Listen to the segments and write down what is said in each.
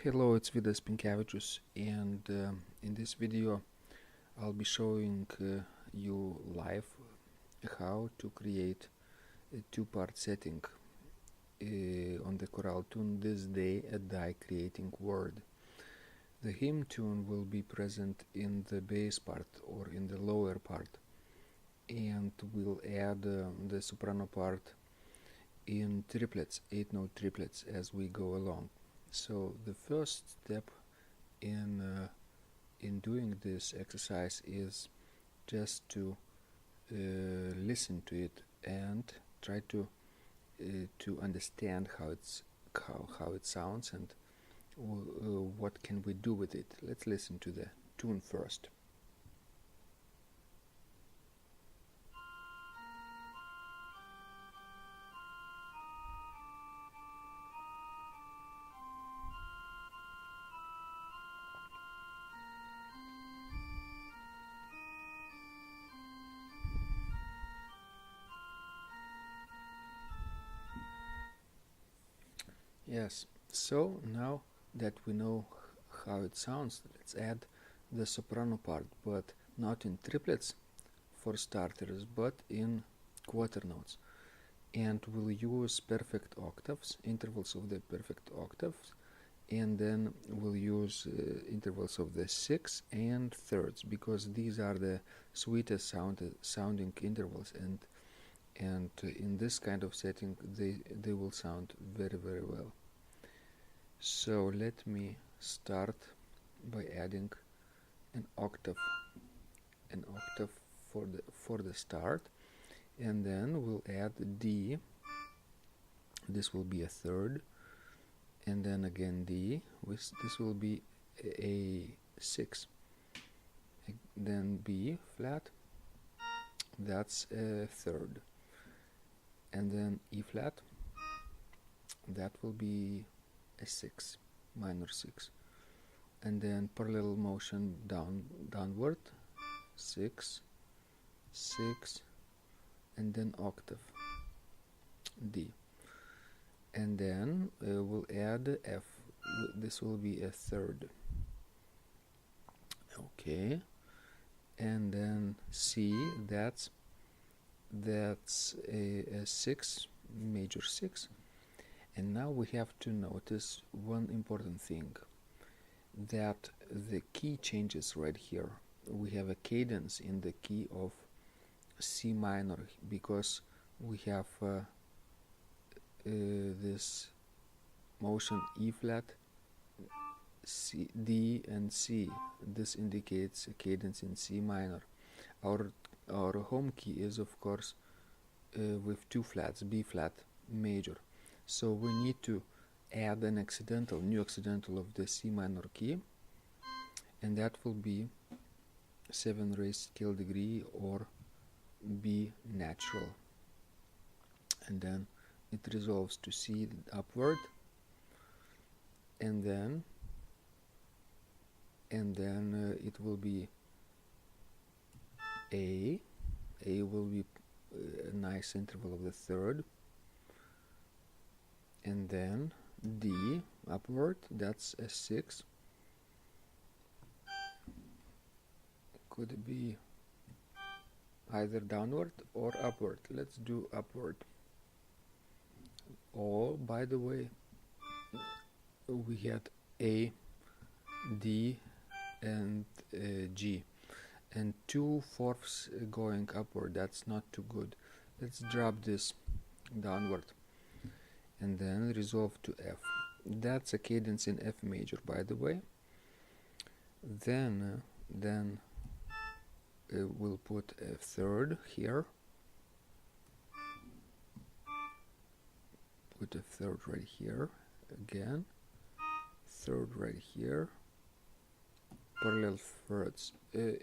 Hello, it's Vidas Pinkevicius, and in this video I'll be showing you live how to create a two-part setting on the chorale tune This Day a Die Creating Word. The hymn tune will be present in the bass part or in the lower part, and we'll add the soprano part in triplets, 8-note triplets, as we go along. So the first step in doing this exercise is just to listen to it and try to understand how it sounds and what can we do with it. Let's listen to the tune first. Yes, so now that we know how it sounds, let's add the soprano part, but not in triplets for starters, but in quarter notes. And we'll use perfect octaves, intervals of the perfect octaves, and then we'll use intervals of the 6 and thirds, because these are the sweetest sounding intervals, and in this kind of setting they will sound very, very well. So let me start by adding an octave for the start, and then we'll add D. This will be a third, and then again D. This will be a 6, then B flat. That's a third, and then E flat. That will be a 6, minor 6, and then parallel motion downward, 6, 6, and then octave D, and then we'll add F. This will be a third, okay, and then C. That's a 6, major 6. And now we have to notice one important thing, that the key changes right here. We have a cadence in the key of C minor, because we have this motion E flat, C, D, and C. This indicates a cadence in C minor. Our home key is, of course, with two flats, B flat major. So we need to add an new accidental of the C minor key, and that will be 7 raised scale degree, or B natural, and then it resolves to C upward, and then it will be A will be a nice interval of the third, and then D upward, that's a 6. Could be either downward or upward. Let's do upward. Oh, by the way, we had A, D, and G, and 2/4 going upward. That's not too good. Let's drop this downward, and then resolve to F. That's a cadence in F major, by the way. Then we'll put a third here. Put a third right here again. Third right here. Parallel thirds.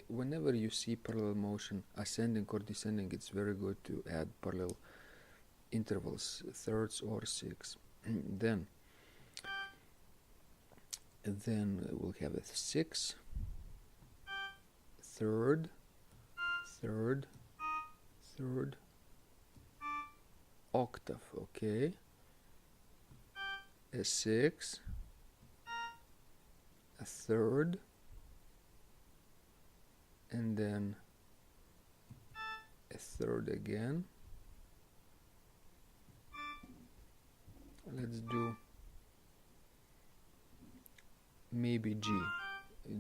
Whenever you see parallel motion ascending or descending, it's very good to add parallel intervals, thirds or 6. then we'll have a 6, third, octave, okay, a 6, a third, and then a third again. Let's do maybe G.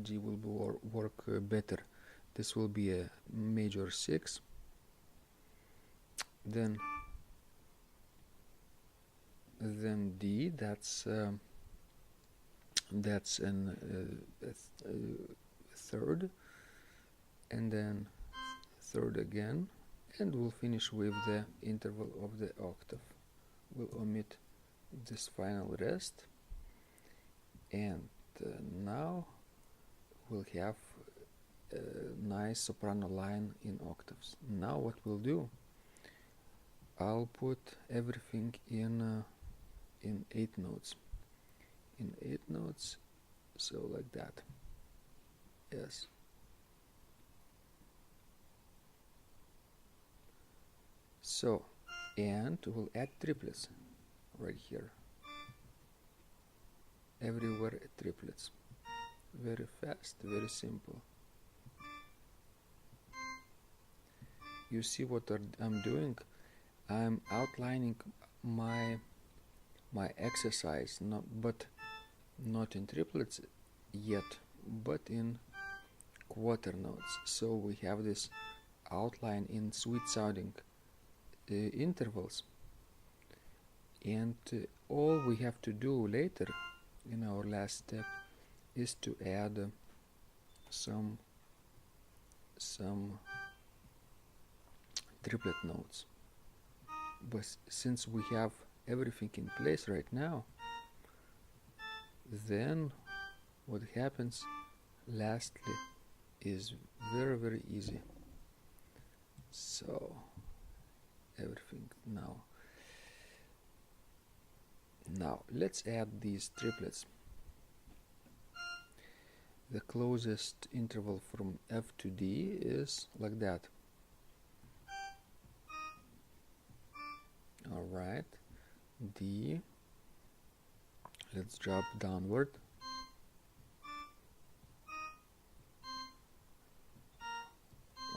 G will work better. This will be a major 6. Then D. That's an third, and then third again, and we'll finish with the interval of the octave. We'll omit this final rest, and now we'll have a nice soprano line in octaves. Now what we'll do, I'll put everything in 8 notes. In 8 notes, so like that. Yes. So, and we'll add triplets right here. Everywhere triplets. Very fast, very simple. You see what I'm doing? I'm outlining my exercise, but not in triplets yet, but in quarter notes. So we have this outline in sweet sounding intervals, and all we have to do later in our last step is to add some triplet notes. But since we have everything in place right now, then what happens lastly is very, very easy. So everything now let's add these triplets. The closest interval from F to D is like that. Alright, D, let's drop downward.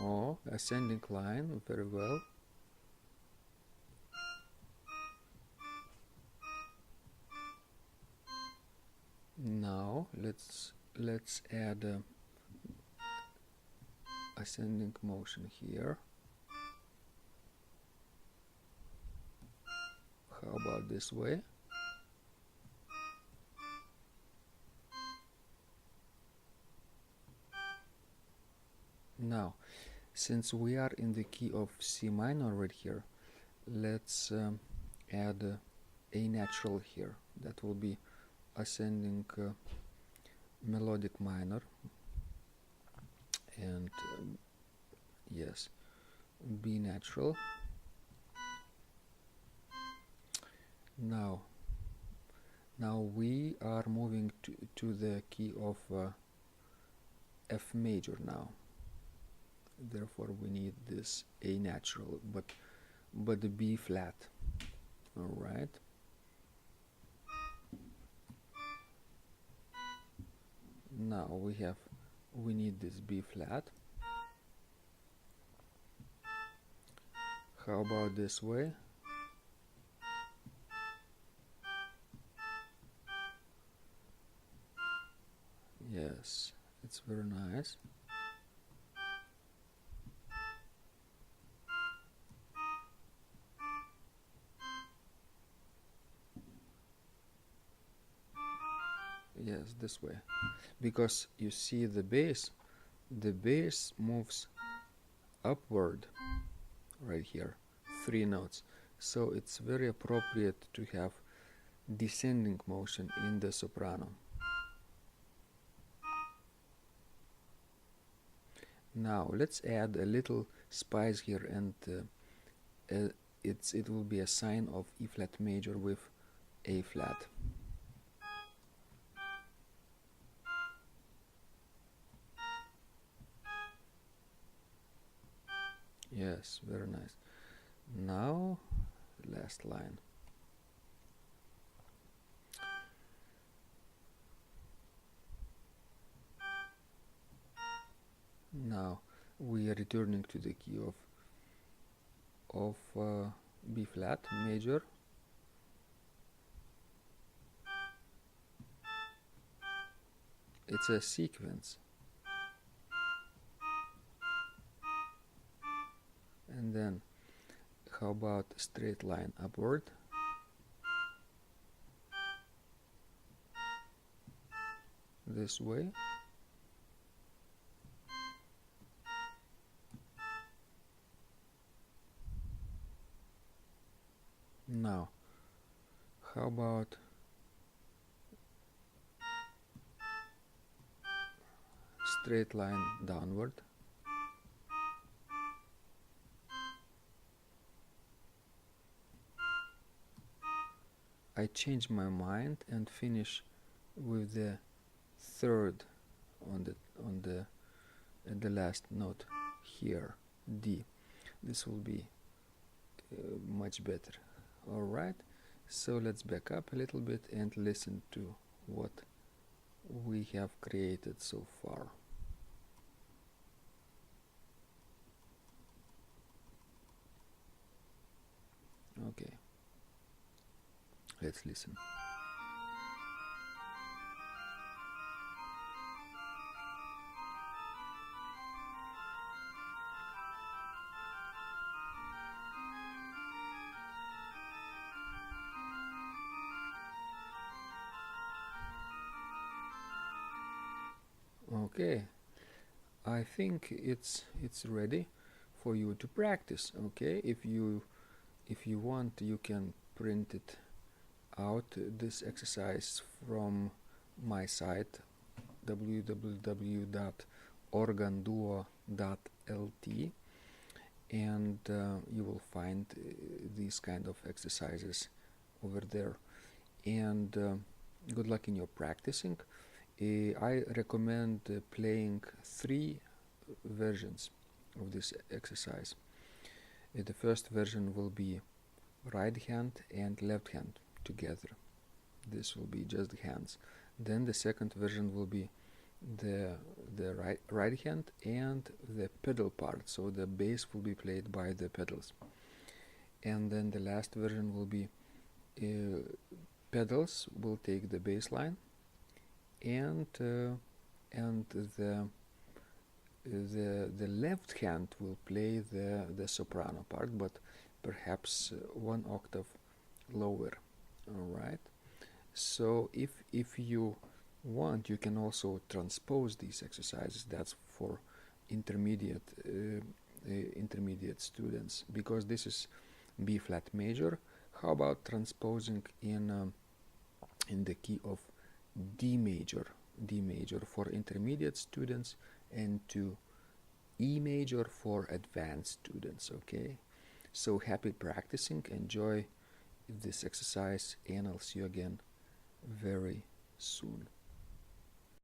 Oh, ascending line, very well. Now let's add ascending motion here. How about this way? Now, since we are in the key of C minor right here, let's add A natural here. That will be ascending melodic minor, and yes, B natural. Now we are moving to the key of F major now. Therefore we need this A natural, but the B flat. All right. Now we need this B flat. How about this way? Yes, it's very nice. Yes, this way, because you see the bass moves upward right here, 3 notes, so it's very appropriate to have descending motion in the soprano. Now let's add a little spice here, and it will be a sign of E flat major with A flat. Yes, very nice. Now, last line. we are returning to the key of B flat major. It's a sequence. And then how about straight line upward? This way. Now, how about straight line downward? I change my mind and finish with the third on the last note here, D. This will be much better. All right, so let's back up a little bit and listen to what we have created so far. Okay, let's listen. Okay, I think it's ready for you to practice. Okay, if you want, you can print it out, this exercise, from my site www.organduo.lt, and you will find these kind of exercises over there. And good luck in your practicing. I recommend playing 3 versions of this exercise. The first version will be right hand and left hand together. This will be just the hands. Then the second version will be the right hand and the pedal part, so the bass will be played by the pedals. And then the last version will be pedals will take the bass line, and the left hand will play the soprano part, but perhaps 1 octave lower. All right. So if you want, you can also transpose these exercises. That's for intermediate students, because this is B flat major. How about transposing in the key of D major for intermediate students, and to E major for advanced students? Okay, so happy practicing, enjoy this exercise, and I'll see you again very soon.